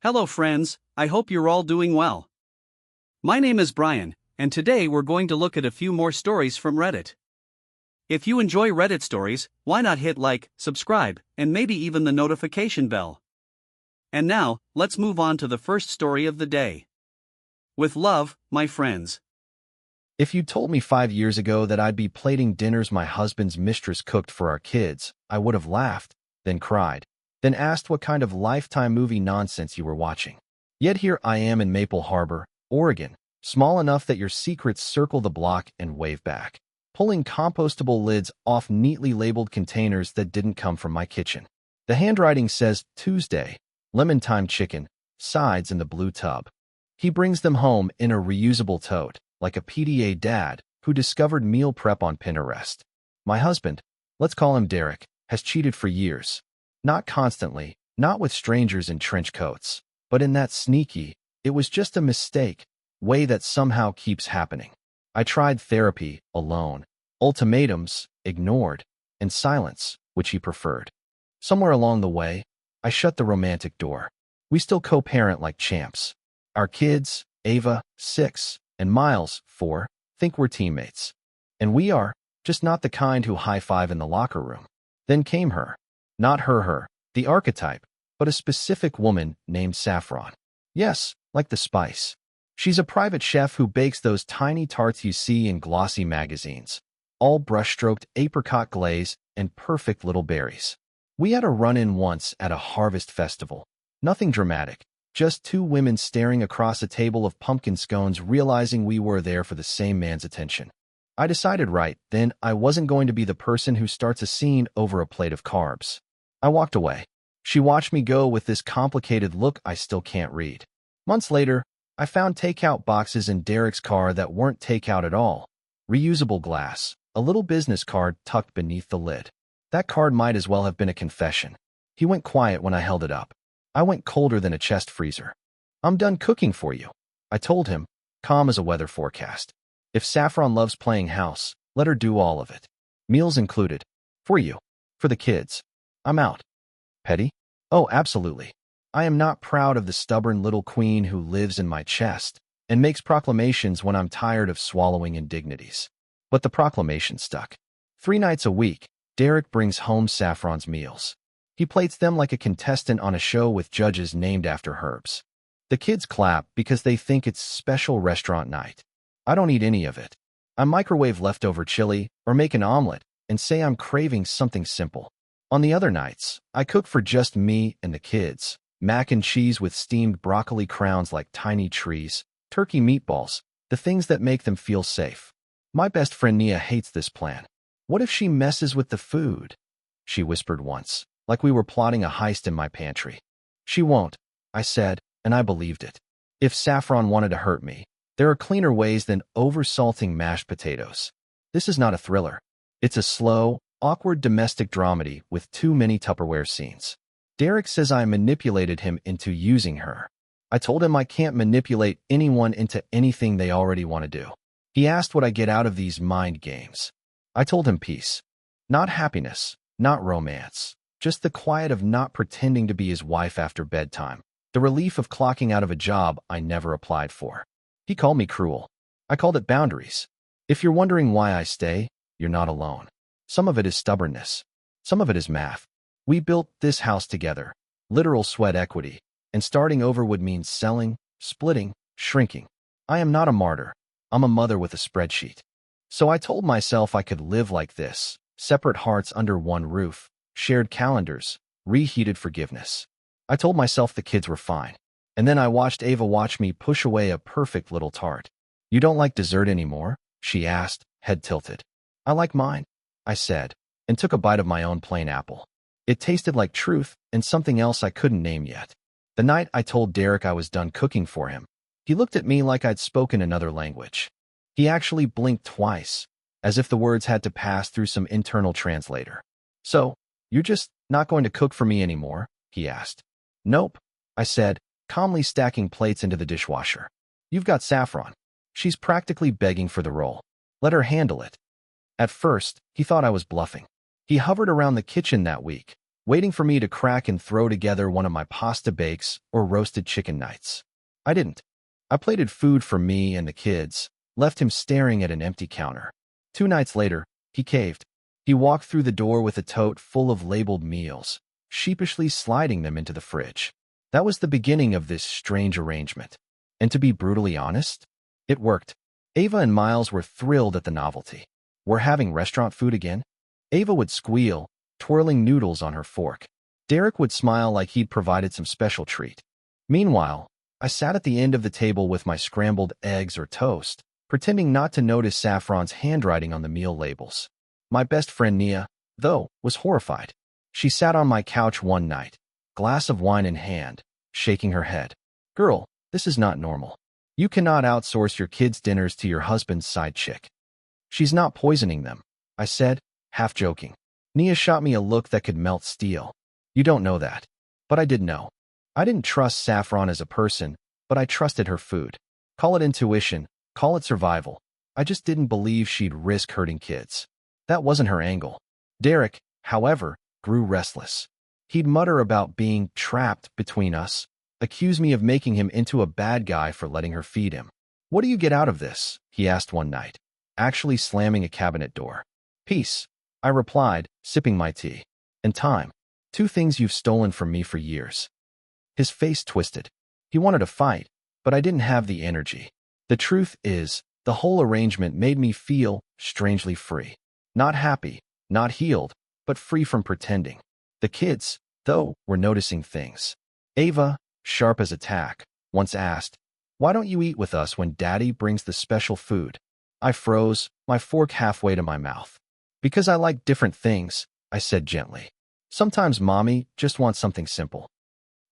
Hello friends, I hope you're all doing well. My name is Brian, and today we're going to look at a few more stories from Reddit. If you enjoy Reddit stories, why not hit like, subscribe, and maybe even the notification bell. And now, let's move on to the first story of the day. With love, my friends. If you told me 5 years ago that I'd be plating dinners my husband's mistress cooked for our kids, I would have laughed, then cried, then asked what kind of Lifetime movie nonsense you were watching. Yet here I am in Maple Harbor, Oregon, small enough that your secrets circle the block and wave back, pulling compostable lids off neatly labeled containers that didn't come from my kitchen. The handwriting says Tuesday, lemon thyme chicken, sides in the blue tub. He brings them home in a reusable tote, like a PDA dad who discovered meal prep on Pinterest. My husband, let's call him Derek, has cheated for years. Not constantly, not with strangers in trench coats, but in that sneaky, it was just a mistake, way that somehow keeps happening. I tried therapy, alone, ultimatums, ignored, and silence, which he preferred. Somewhere along the way, I shut the romantic door. We still co-parent like champs. Our kids, Ava, 6, and Miles, 4, think we're teammates. And we are, just not the kind who high-five in the locker room. Then came her. Not her, the archetype, but a specific woman named Saffron. Yes, like the spice. She's a private chef who bakes those tiny tarts you see in glossy magazines. All brush-stroked apricot glaze and perfect little berries. We had a run-in once at a harvest festival. Nothing dramatic. Just two women staring across a table of pumpkin scones realizing we were there for the same man's attention. I decided right then I wasn't going to be the person who starts a scene over a plate of carbs. I walked away. She watched me go with this complicated look I still can't read. Months later, I found takeout boxes in Derek's car that weren't takeout at all. Reusable glass, a little business card tucked beneath the lid. That card might as well have been a confession. He went quiet when I held it up. I went colder than a chest freezer. I'm done cooking for you, I told him, calm as a weather forecast. If Saffron loves playing house, let her do all of it. Meals included. For you. For the kids. I'm out. Petty? Oh, absolutely. I am not proud of the stubborn little queen who lives in my chest and makes proclamations when I'm tired of swallowing indignities. But the proclamation stuck. 3 nights a week, Derek brings home Saffron's meals. He plates them like a contestant on a show with judges named after herbs. The kids clap because they think it's special restaurant night. I don't eat any of it. I microwave leftover chili or make an omelet and say I'm craving something simple. On the other nights, I cook for just me and the kids. Mac and cheese with steamed broccoli crowns like tiny trees, turkey meatballs, the things that make them feel safe. My best friend Nia hates this plan. What if she messes with the food? She whispered once, like we were plotting a heist in my pantry. She won't, I said, and I believed it. If Saffron wanted to hurt me, there are cleaner ways than over-salting mashed potatoes. This is not a thriller. It's a slow, awkward domestic dramedy with too many Tupperware scenes. Derek says I manipulated him into using her. I told him I can't manipulate anyone into anything they already want to do. He asked what I get out of these mind games. I told him peace. Not happiness, not romance. Just the quiet of not pretending to be his wife after bedtime. The relief of clocking out of a job I never applied for. He called me cruel. I called it boundaries. If you're wondering why I stay, you're not alone. Some of it is stubbornness. Some of it is math. We built this house together. Literal sweat equity. And starting over would mean selling, splitting, shrinking. I am not a martyr. I'm a mother with a spreadsheet. So I told myself I could live like this. Separate hearts under one roof. Shared calendars, reheated forgiveness. I told myself the kids were fine. And then I watched Ava watch me push away a perfect little tart. You don't like dessert anymore? She asked, head tilted. I like mine, I said, and took a bite of my own plain apple. It tasted like truth and something else I couldn't name yet. The night I told Derek I was done cooking for him, he looked at me like I'd spoken another language. He actually blinked twice, as if the words had to pass through some internal translator. So, you're just not going to cook for me anymore? He asked. Nope, I said, calmly stacking plates into the dishwasher. You've got Saffron. She's practically begging for the role. Let her handle it. At first, he thought I was bluffing. He hovered around the kitchen that week, waiting for me to crack and throw together one of my pasta bakes or roasted chicken nights. I didn't. I plated food for me and the kids, left him staring at an empty counter. 2 nights later, he caved. He walked through the door with a tote full of labeled meals, sheepishly sliding them into the fridge. That was the beginning of this strange arrangement. And to be brutally honest, it worked. Ava and Miles were thrilled at the novelty. We're having restaurant food again? Ava would squeal, twirling noodles on her fork. Derek would smile like he'd provided some special treat. Meanwhile, I sat at the end of the table with my scrambled eggs or toast, pretending not to notice Saffron's handwriting on the meal labels. My best friend Nia, though, was horrified. She sat on my couch one night, glass of wine in hand, shaking her head. "Girl, this is not normal. You cannot outsource your kids' dinners to your husband's side chick." "She's not poisoning them," I said, half joking. Nia shot me a look that could melt steel. "You don't know that." But I did know. I didn't trust Saffron as a person, but I trusted her food. Call it intuition, call it survival. I just didn't believe she'd risk hurting kids. That wasn't her angle. Derek, however, grew restless. He'd mutter about being trapped between us, accuse me of making him into a bad guy for letting her feed him. "What do you get out of this?" he asked one night, actually slamming a cabinet door. "Peace," I replied, sipping my tea. "And time. 2 things you've stolen from me for years." His face twisted. He wanted to fight, but I didn't have the energy. The truth is, the whole arrangement made me feel strangely free. Not happy, not healed, but free from pretending. The kids, though, were noticing things. Ava, sharp as a tack, once asked, "Why don't you eat with us when Daddy brings the special food?" I froze, my fork halfway to my mouth. "Because I like different things," I said gently. "Sometimes Mommy just wants something simple."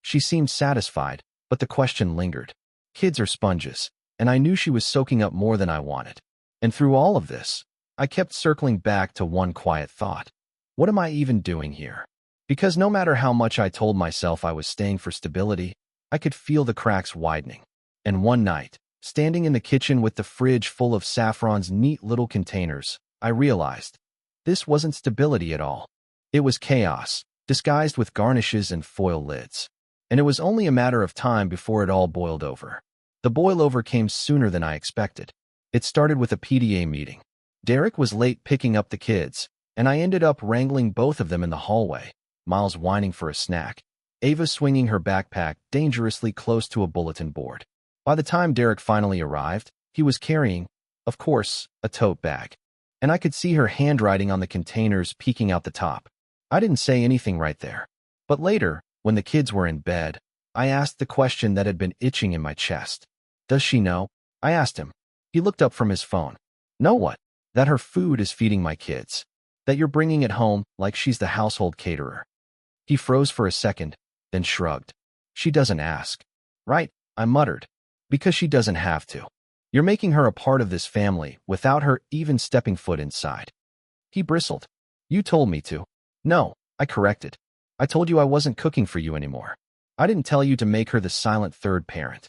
She seemed satisfied, but the question lingered. Kids are sponges, and I knew she was soaking up more than I wanted. And through all of this, I kept circling back to one quiet thought. What am I even doing here? Because no matter how much I told myself I was staying for stability, I could feel the cracks widening. And one night, standing in the kitchen with the fridge full of Saffron's neat little containers, I realized this wasn't stability at all. It was chaos, disguised with garnishes and foil lids. And it was only a matter of time before it all boiled over. The boil-over came sooner than I expected. It started with a PTA meeting. Derek was late picking up the kids, and I ended up wrangling both of them in the hallway, Miles whining for a snack, Ava swinging her backpack dangerously close to a bulletin board. By the time Derek finally arrived, he was carrying, of course, a tote bag. And I could see her handwriting on the containers peeking out the top. I didn't say anything right there. But later, when the kids were in bed, I asked the question that had been itching in my chest. "Does she know?" I asked him. He looked up from his phone. "Know what?" "That her food is feeding my kids. That you're bringing it home like she's the household caterer." He froze for a second, then shrugged. "She doesn't ask." "Right," I muttered. "Because she doesn't have to. You're making her a part of this family without her even stepping foot inside." He bristled. "You told me to." "No," I corrected. "I told you I wasn't cooking for you anymore. I didn't tell you to make her the silent third parent."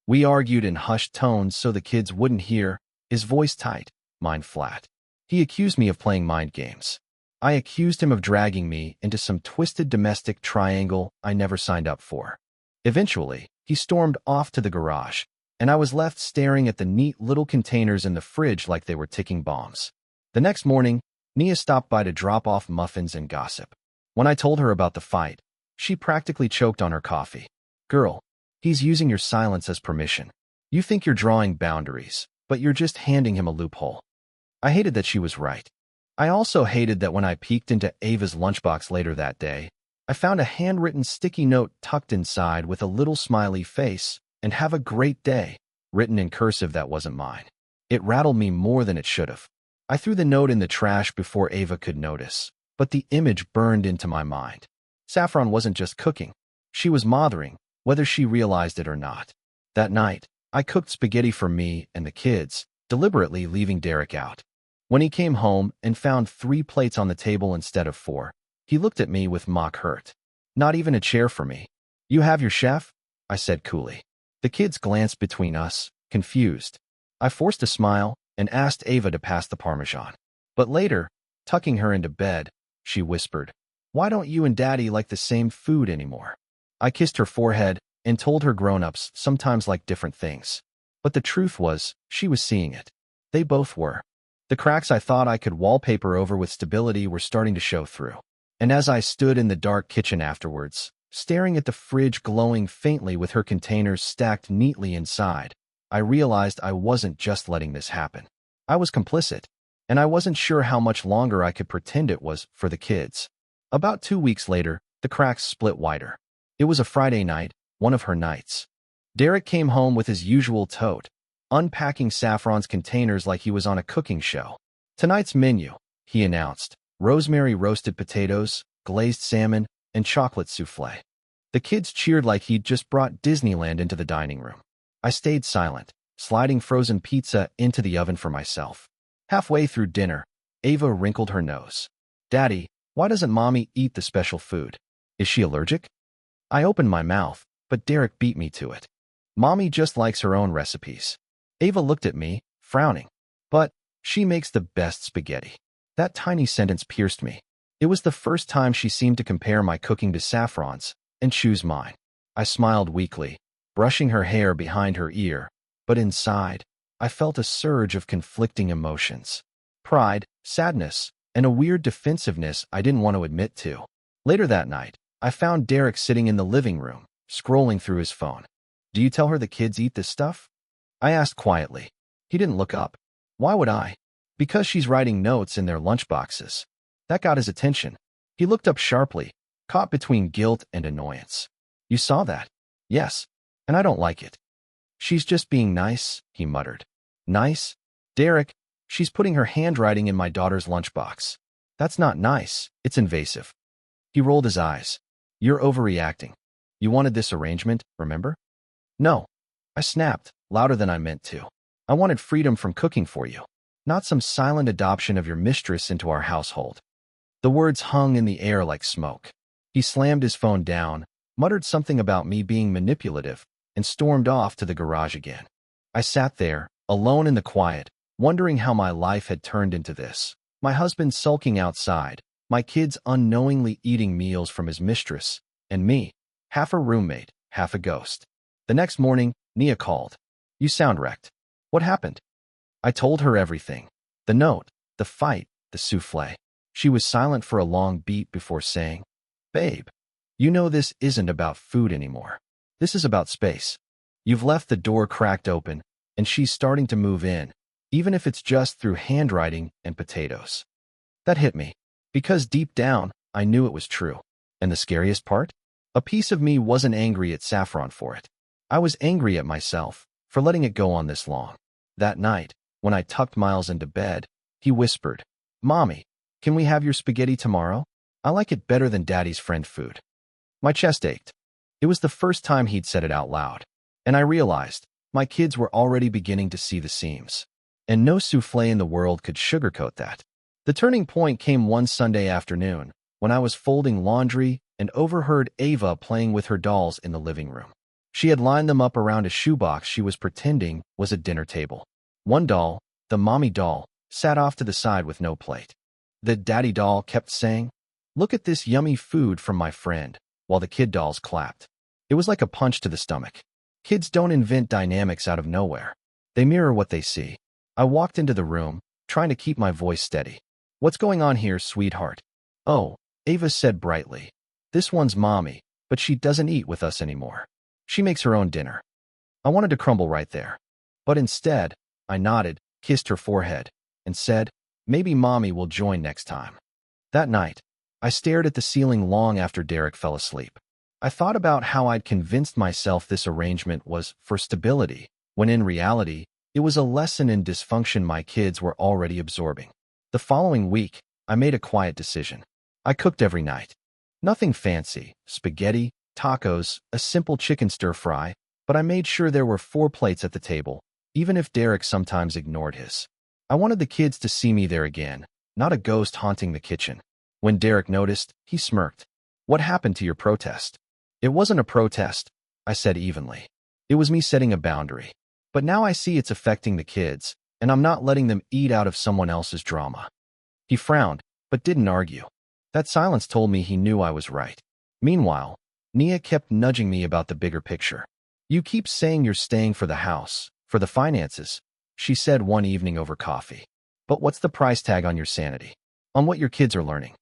We argued in hushed tones so the kids wouldn't hear, his voice tight, mine flat. He accused me of playing mind games. I accused him of dragging me into some twisted domestic triangle I never signed up for. Eventually, he stormed off to the garage, and I was left staring at the neat little containers in the fridge like they were ticking bombs. The next morning, Nia stopped by to drop off muffins and gossip. When I told her about the fight, she practically choked on her coffee. "Girl, he's using your silence as permission. You think you're drawing boundaries, but you're just handing him a loophole." I hated that she was right. I also hated that when I peeked into Ava's lunchbox later that day, I found a handwritten sticky note tucked inside with a little smiley face and "Have a great day," written in cursive that wasn't mine. It rattled me more than it should have. I threw the note in the trash before Ava could notice, but the image burned into my mind. Saffron wasn't just cooking. She was mothering, whether she realized it or not. That night, I cooked spaghetti for me and the kids, deliberately leaving Derek out. When he came home and found 3 plates on the table instead of 4, he looked at me with mock hurt. "Not even a chair for me." "You have your chef?" I said coolly. The kids glanced between us, confused. I forced a smile and asked Ava to pass the Parmesan. But later, tucking her into bed, she whispered, Why don't you and Daddy like the same food anymore? I kissed her forehead and told her grown-ups sometimes like different things. But the truth was, she was seeing it. They both were. The cracks I thought I could wallpaper over with stability were starting to show through. And as I stood in the dark kitchen afterwards, staring at the fridge glowing faintly with her containers stacked neatly inside, I realized I wasn't just letting this happen. I was complicit, and I wasn't sure how much longer I could pretend it was for the kids. About 2 weeks later, the cracks split wider. It was a Friday night, one of her nights. Derek came home with his usual tote, unpacking Saffron's containers like he was on a cooking show. "Tonight's menu," he announced: rosemary roasted potatoes, glazed salmon, and chocolate souffle. The kids cheered like he'd just brought Disneyland into the dining room. I stayed silent, sliding frozen pizza into the oven for myself. Halfway through dinner, Ava wrinkled her nose. "Daddy, why doesn't Mommy eat the special food? Is she allergic?" I opened my mouth, but Derek beat me to it. "Mommy just likes her own recipes." Ava looked at me, frowning. "But she makes the best spaghetti." That tiny sentence pierced me. It was the first time she seemed to compare my cooking to Saffron's and choose mine. I smiled weakly, brushing her hair behind her ear, but inside, I felt a surge of conflicting emotions. Pride, sadness, and a weird defensiveness I didn't want to admit to. Later that night, I found Derek sitting in the living room, scrolling through his phone. "Do you tell her the kids eat this stuff?" I asked quietly. He didn't look up. Why would I? Because she's writing notes in their lunchboxes. That got his attention. He looked up sharply, caught between guilt and annoyance. "You saw that?" "Yes, and I don't like it." "She's just being nice," he muttered. "Nice? Derek, she's putting her handwriting in my daughter's lunchbox. That's not nice, it's invasive." He rolled his eyes. "You're overreacting. You wanted this arrangement, remember?" "No." I snapped, louder than I meant to. "I wanted freedom from cooking for you, not some silent adoption of your mistress into our household." The words hung in the air like smoke. He slammed his phone down, muttered something about me being manipulative, and stormed off to the garage again. I sat there, alone in the quiet, wondering how my life had turned into this. My husband sulking outside, my kids unknowingly eating meals from his mistress, and me, half a roommate, half a ghost. The next morning, Nia called. "You sound wrecked. What happened?" I told her everything. The note, the fight, the souffle. She was silent for a long beat before saying, "Babe, you know this isn't about food anymore. This is about space. You've left the door cracked open, and she's starting to move in, even if it's just through handwriting and potatoes." That hit me, because deep down, I knew it was true. And the scariest part? A piece of me wasn't angry at Saffron for it. I was angry at myself for letting it go on this long. That night, when I tucked Miles into bed, he whispered, "Mommy, can we have your spaghetti tomorrow? I like it better than Daddy's friend food." My chest ached. It was the first time he'd said it out loud. And I realized my kids were already beginning to see the seams. And no souffle in the world could sugarcoat that. The turning point came one Sunday afternoon, when I was folding laundry and overheard Ava playing with her dolls in the living room. She had lined them up around a shoebox she was pretending was a dinner table. One doll, the mommy doll, sat off to the side with no plate. The daddy doll kept saying, "Look at this yummy food from my friend," while the kid dolls clapped. It was like a punch to the stomach. Kids don't invent dynamics out of nowhere. They mirror what they see. I walked into the room, trying to keep my voice steady. "What's going on here, sweetheart?" "Oh," Ava said brightly. "This one's Mommy, but she doesn't eat with us anymore. She makes her own dinner." I wanted to crumble right there. But instead, I nodded, kissed her forehead, and said, "Maybe Mommy will join next time." That night, I stared at the ceiling long after Derek fell asleep. I thought about how I'd convinced myself this arrangement was for stability, when in reality, it was a lesson in dysfunction my kids were already absorbing. The following week, I made a quiet decision. I cooked every night. Nothing fancy, spaghetti, tacos, a simple chicken stir-fry, but I made sure there were 4 plates at the table, even if Derek sometimes ignored his. I wanted the kids to see me there again, not a ghost haunting the kitchen. When Derek noticed, he smirked. "What happened to your protest?" "It wasn't a protest," I said evenly. "It was me setting a boundary. But now I see it's affecting the kids, and I'm not letting them eat out of someone else's drama." He frowned, but didn't argue. That silence told me he knew I was right. Meanwhile, Nia kept nudging me about the bigger picture. You keep saying you're staying for the house, for the finances, she said one evening over coffee. But what's the price tag on your sanity? On what your kids are learning?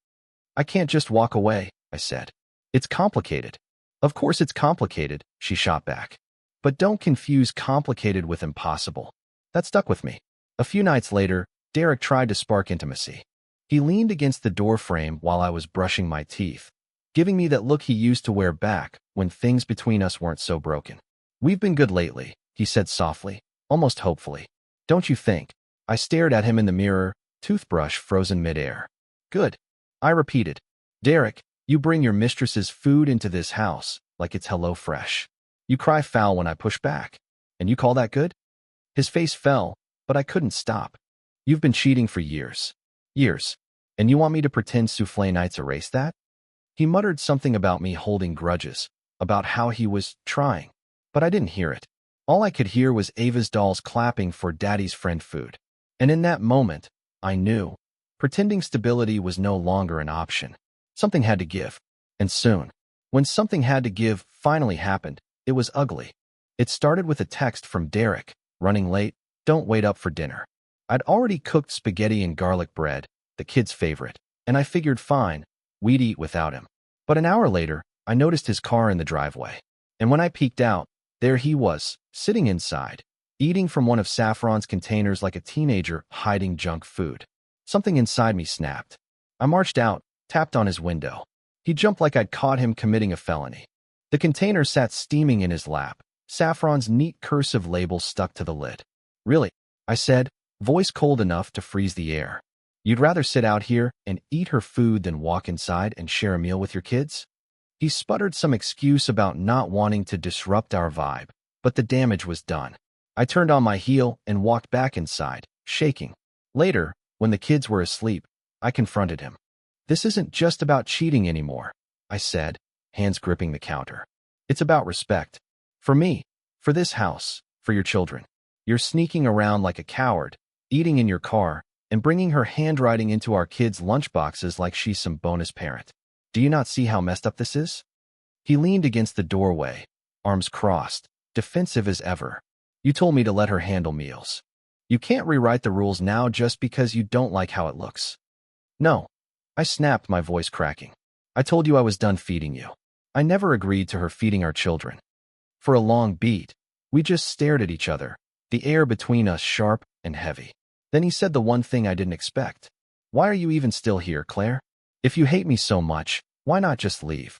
I can't just walk away, I said. It's complicated. Of course it's complicated, she shot back. But don't confuse complicated with impossible. That stuck with me. A few nights later, Derek tried to spark intimacy. He leaned against the doorframe while I was brushing my teeth, giving me that look he used to wear back when things between us weren't so broken. We've been good lately, he said softly, almost hopefully. Don't you think? I stared at him in the mirror, toothbrush frozen midair. Good. I repeated. Derek, you bring your mistress's food into this house like it's HelloFresh. You cry foul when I push back. And you call that good? His face fell, but I couldn't stop. You've been cheating for years. Years. And you want me to pretend souffle nights erase that? He muttered something about me holding grudges, about how he was trying. But I didn't hear it. All I could hear was Ava's dolls clapping for Daddy's friend food. And in that moment, I knew. Pretending stability was no longer an option. Something had to give. And soon. When something had to give finally happened, it was ugly. It started with a text from Derek, running late, don't wait up for dinner. I'd already cooked spaghetti and garlic bread, the kid's favorite, and I figured fine, we'd eat without him. But an hour later, I noticed his car in the driveway. And when I peeked out, there he was, sitting inside, eating from one of Saffron's containers like a teenager hiding junk food. Something inside me snapped. I marched out, tapped on his window. He jumped like I'd caught him committing a felony. The container sat steaming in his lap, Saffron's neat cursive label stuck to the lid. Really? I said, voice cold enough to freeze the air. You'd rather sit out here and eat her food than walk inside and share a meal with your kids? He sputtered some excuse about not wanting to disrupt our vibe, but the damage was done. I turned on my heel and walked back inside, shaking. Later, when the kids were asleep, I confronted him. This isn't just about cheating anymore, I said, hands gripping the counter. It's about respect. For me, for this house, for your children. You're sneaking around like a coward, eating in your car, and bringing her handwriting into our kids' lunchboxes like she's some bonus parent. Do you not see how messed up this is? He leaned against the doorway, arms crossed, defensive as ever. You told me to let her handle meals. You can't rewrite the rules now just because you don't like how it looks. No. I snapped, my voice cracking. I told you I was done feeding you. I never agreed to her feeding our children. For a long beat, we just stared at each other, the air between us sharp and heavy. Then he said the one thing I didn't expect. Why are you even still here, Claire? If you hate me so much, why not just leave?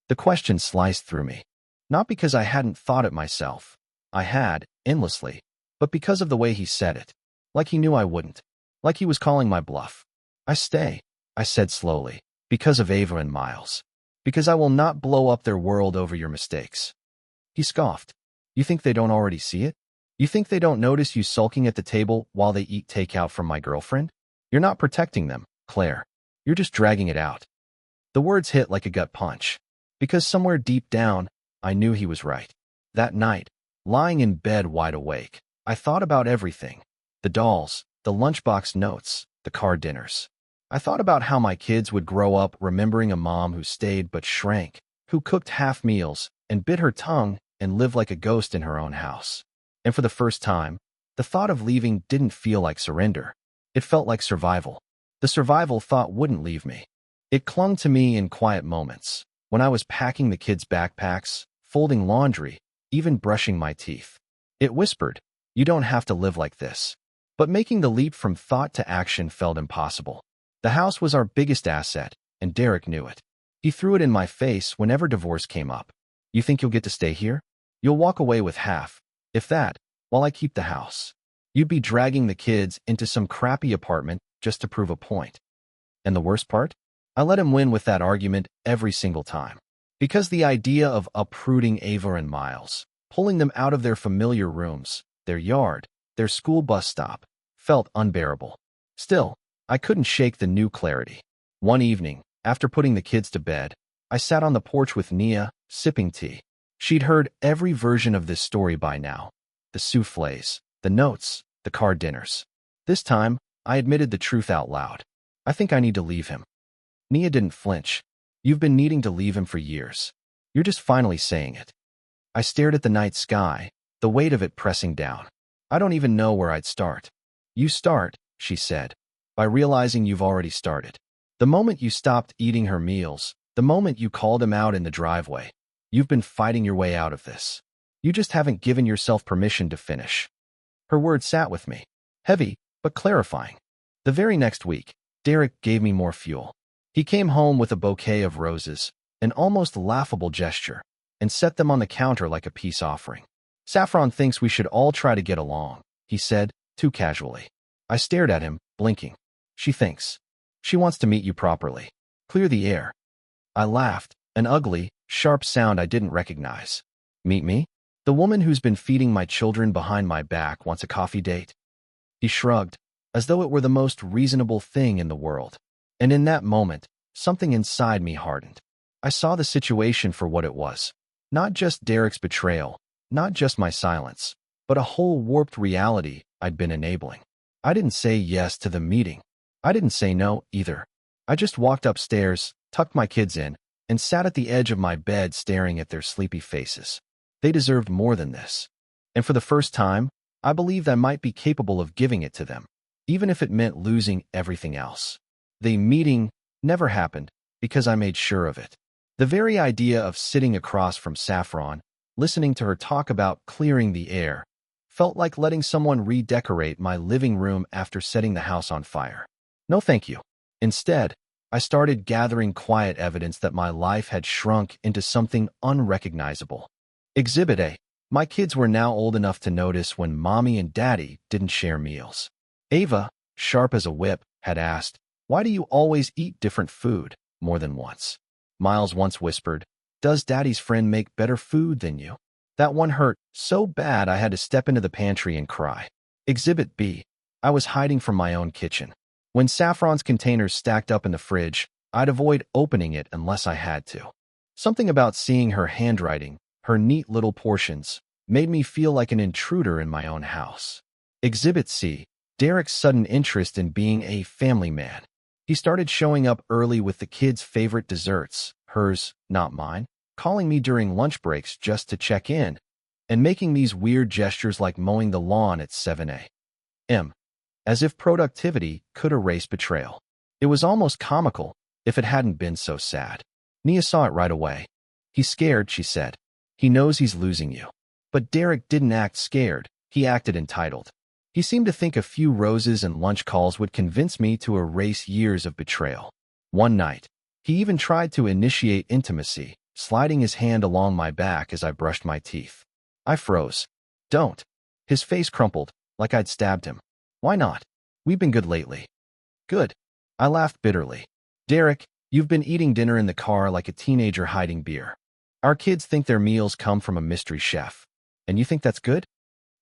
The question sliced through me. Not because I hadn't thought it myself. I had, endlessly. But because of the way he said it. Like he knew I wouldn't. Like he was calling my bluff. I stay, I said slowly. Because of Ava and Miles. Because I will not blow up their world over your mistakes. He scoffed. You think they don't already see it? You think they don't notice you sulking at the table while they eat takeout from my girlfriend? You're not protecting them, Claire. You're just dragging it out. The words hit like a gut punch. Because somewhere deep down, I knew he was right. That night, lying in bed wide awake, I thought about everything. The dolls, the lunchbox notes, the car dinners. I thought about how my kids would grow up remembering a mom who stayed but shrank, who cooked half meals and bit her tongue and lived like a ghost in her own house. And for the first time, the thought of leaving didn't feel like surrender. It felt like survival. The survival thought wouldn't leave me. It clung to me in quiet moments, when I was packing the kids' backpacks, folding laundry, even brushing my teeth. It whispered, you don't have to live like this. But making the leap from thought to action felt impossible. The house was our biggest asset, and Derek knew it. He threw it in my face whenever divorce came up. You think you'll get to stay here? You'll walk away with half, if that, while I keep the house. You'd be dragging the kids into some crappy apartment just to prove a point. And the worst part? I let him win with that argument every single time. Because the idea of uprooting Ava and Miles, pulling them out of their familiar rooms, their yard, their school bus stop, felt unbearable. Still, I couldn't shake the new clarity. One evening, after putting the kids to bed, I sat on the porch with Nia, sipping tea. She'd heard every version of this story by now. The soufflés, the notes, the car dinners. This time, I admitted the truth out loud. I think I need to leave him. Nia didn't flinch. You've been needing to leave him for years. You're just finally saying it. I stared at the night sky, the weight of it pressing down. I don't even know where I'd start. You start, she said, by realizing you've already started. The moment you stopped eating her meals, the moment you called him out in the driveway, you've been fighting your way out of this. You just haven't given yourself permission to finish. Her words sat with me, heavy, but clarifying. The very next week, Derek gave me more fuel. He came home with a bouquet of roses, an almost laughable gesture, and set them on the counter like a peace offering. Saffron thinks we should all try to get along, he said, too casually. I stared at him, blinking. She thinks. She wants to meet you properly. Clear the air. I laughed, an ugly, sharp sound I didn't recognize. Meet me? The woman who's been feeding my children behind my back wants a coffee date? He shrugged, as though it were the most reasonable thing in the world. And in that moment, something inside me hardened. I saw the situation for what it was. Not just Derek's betrayal, not just my silence, but a whole warped reality I'd been enabling. I didn't say yes to the meeting. I didn't say no, either. I just walked upstairs, tucked my kids in, and sat at the edge of my bed staring at their sleepy faces. They deserved more than this. And for the first time, I believed I might be capable of giving it to them, even if it meant losing everything else. The meeting never happened because I made sure of it. The very idea of sitting across from Saffron, listening to her talk about clearing the air, felt like letting someone redecorate my living room after setting the house on fire. No thank you. Instead, I started gathering quiet evidence that my life had shrunk into something unrecognizable. Exhibit A. My kids were now old enough to notice when Mommy and Daddy didn't share meals. Ava, sharp as a whip, had asked, "Why do you always eat different food?" more than once. Miles once whispered, "Does Daddy's friend make better food than you?" That one hurt so bad I had to step into the pantry and cry. Exhibit B. I was hiding from my own kitchen. When Saffron's containers stacked up in the fridge, I'd avoid opening it unless I had to. Something about seeing her handwriting, her neat little portions, made me feel like an intruder in my own house. Exhibit C. Derek's sudden interest in being a family man. He started showing up early with the kids' favorite desserts, hers, not mine, calling me during lunch breaks just to check in, and making these weird gestures like mowing the lawn at 7 a.m., as if productivity could erase betrayal. It was almost comical if it hadn't been so sad. Nia saw it right away. "He's scared," she said. "He knows he's losing you." But Derek didn't act scared, he acted entitled. He seemed to think a few roses and lunch calls would convince me to erase years of betrayal. One night, he even tried to initiate intimacy, sliding his hand along my back as I brushed my teeth. I froze. "Don't." His face crumpled, like I'd stabbed him. "Why not? We've been good lately." "Good." I laughed bitterly. "Derek, you've been eating dinner in the car like a teenager hiding beer. Our kids think their meals come from a mystery chef. And you think that's good?"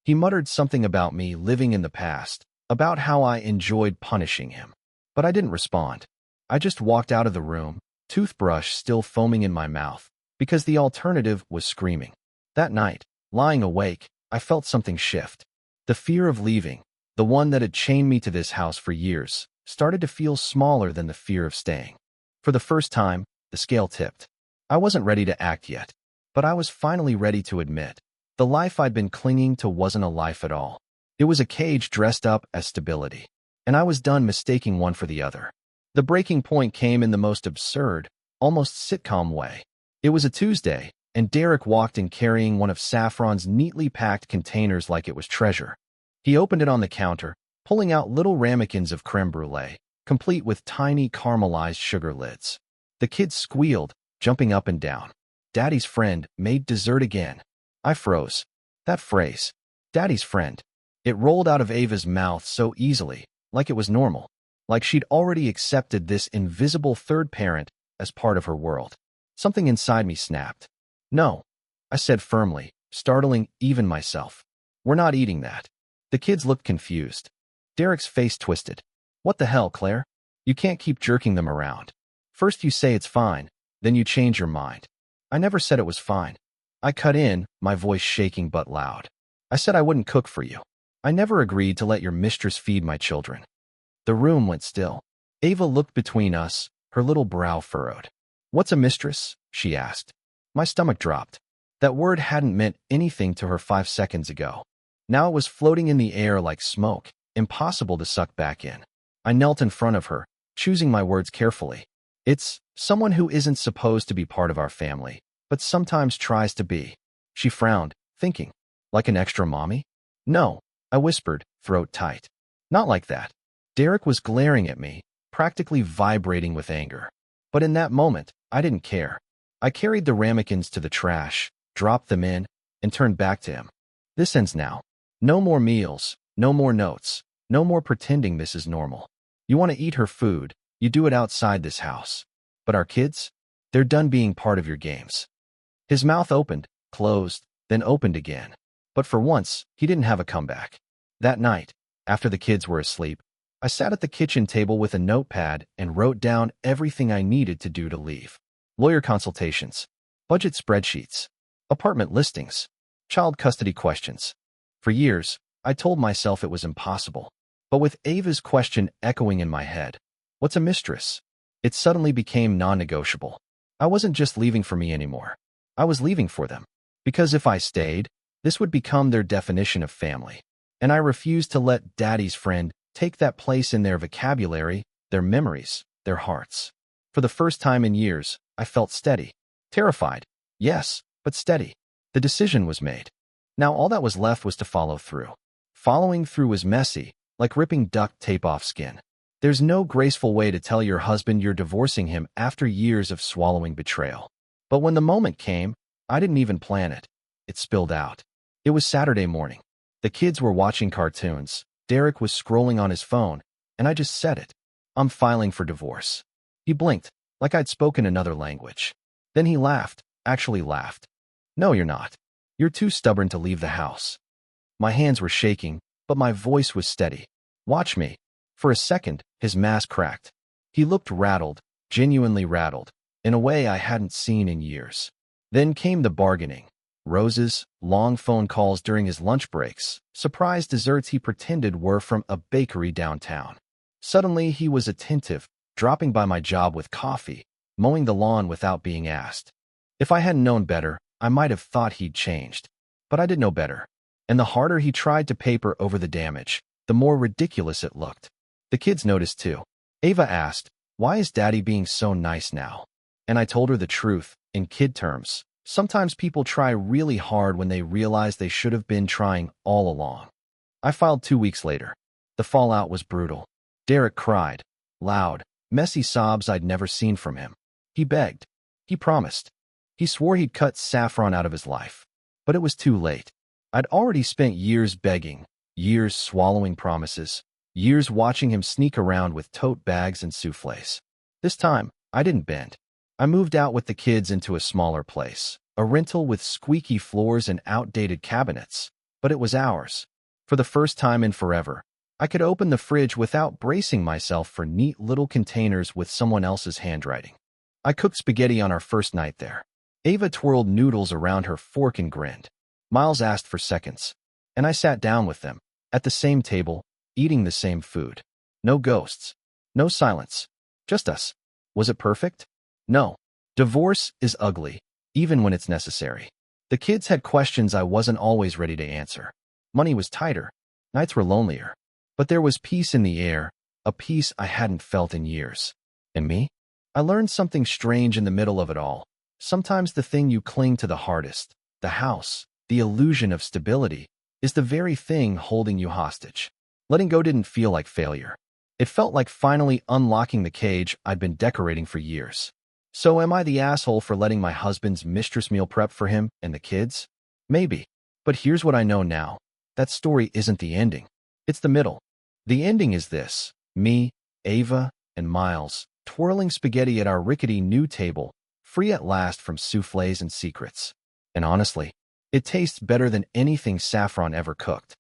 He muttered something about me living in the past, about how I enjoyed punishing him. But I didn't respond. I just walked out of the room, toothbrush still foaming in my mouth, because the alternative was screaming. That night, lying awake, I felt something shift. The fear of leaving, the one that had chained me to this house for years, started to feel smaller than the fear of staying. For the first time, the scale tipped. I wasn't ready to act yet, but I was finally ready to admit. The life I'd been clinging to wasn't a life at all. It was a cage dressed up as stability, and I was done mistaking one for the other. The breaking point came in the most absurd, almost sitcom way. It was a Tuesday, and Derek walked in carrying one of Saffron's neatly packed containers like it was treasure. He opened it on the counter, pulling out little ramekins of creme brulee, complete with tiny caramelized sugar lids. The kids squealed, jumping up and down. Daddy's friend made dessert again. I froze. That phrase, Daddy's friend, it rolled out of Ava's mouth so easily, like it was normal, like she'd already accepted this invisible third parent as part of her world. Something inside me snapped. "No," I said firmly, startling even myself. "We're not eating that." The kids looked confused. Derek's face twisted. "What the hell, Claire? You can't keep jerking them around. First you say it's fine, then you change your mind." "I never said it was fine." I cut in, my voice shaking but loud. "I said I wouldn't cook for you. I never agreed to let your mistress feed my children." The room went still. Ava looked between us, her little brow furrowed. "What's a mistress?" she asked. My stomach dropped. That word hadn't meant anything to her 5 seconds ago. Now it was floating in the air like smoke, impossible to suck back in. I knelt in front of her, choosing my words carefully. "It's someone who isn't supposed to be part of our family, but sometimes tries to be." She frowned, thinking, "Like an extra mommy?" "No," I whispered, throat tight. "Not like that." Derek was glaring at me, practically vibrating with anger. But in that moment, I didn't care. I carried the ramekins to the trash, dropped them in, and turned back to him. "This ends now. No more meals, no more notes, no more pretending this is normal. You want to eat her food, you do it outside this house. But our kids? They're done being part of your games." His mouth opened, closed, then opened again. But for once, he didn't have a comeback. That night, after the kids were asleep, I sat at the kitchen table with a notepad and wrote down everything I needed to do to leave. Lawyer consultations, budget spreadsheets, apartment listings, child custody questions. For years, I told myself it was impossible. But with Ava's question echoing in my head, "What's a mistress?" it suddenly became non-negotiable. I wasn't just leaving for me anymore. I was leaving for them. Because if I stayed, this would become their definition of family. And I refused to let Daddy's friend take that place in their vocabulary, their memories, their hearts. For the first time in years, I felt steady. Terrified, yes, but steady. The decision was made. Now all that was left was to follow through. Following through was messy, like ripping duct tape off skin. There's no graceful way to tell your husband you're divorcing him after years of swallowing betrayal. But when the moment came, I didn't even plan it. It spilled out. It was Saturday morning. The kids were watching cartoons. Derek was scrolling on his phone, and I just said it. "I'm filing for divorce." He blinked, like I'd spoken another language. Then he laughed, actually laughed. "No, you're not. You're too stubborn to leave the house." My hands were shaking, but my voice was steady. "Watch me." For a second, his mask cracked. He looked rattled, genuinely rattled, in a way I hadn't seen in years. Then came the bargaining. Roses, long phone calls during his lunch breaks, surprise desserts he pretended were from a bakery downtown. Suddenly, he was attentive, dropping by my job with coffee, mowing the lawn without being asked. If I hadn't known better, I might have thought he'd changed. But I did know better. And the harder he tried to paper over the damage, the more ridiculous it looked. The kids noticed too. Ava asked, "Why is Daddy being so nice now?" And I told her the truth, in kid terms. Sometimes people try really hard when they realize they should have been trying all along. I filed 2 weeks later. The fallout was brutal. Derek cried. Loud, messy sobs I'd never seen from him. He begged. He promised. He swore he'd cut Saffron out of his life. But it was too late. I'd already spent years begging, years swallowing promises, years watching him sneak around with tote bags and soufflés. This time, I didn't bend. I moved out with the kids into a smaller place, a rental with squeaky floors and outdated cabinets, but it was ours. For the first time in forever, I could open the fridge without bracing myself for neat little containers with someone else's handwriting. I cooked spaghetti on our first night there. Ava twirled noodles around her fork and grinned. Miles asked for seconds, and I sat down with them, at the same table, eating the same food. No ghosts, no silence, just us. Was it perfect? No. Divorce is ugly, even when it's necessary. The kids had questions I wasn't always ready to answer. Money was tighter. Nights were lonelier. But there was peace in the air, a peace I hadn't felt in years. And me? I learned something strange in the middle of it all. Sometimes the thing you cling to the hardest, the house, the illusion of stability, is the very thing holding you hostage. Letting go didn't feel like failure. It felt like finally unlocking the cage I'd been decorating for years. So am I the asshole for letting my husband's mistress meal prep for him and the kids? Maybe. But here's what I know now. That story isn't the ending. It's the middle. The ending is this. Me, Ava, and Miles, twirling spaghetti at our rickety new table, free at last from soufflés and secrets. And honestly, it tastes better than anything Saffron ever cooked.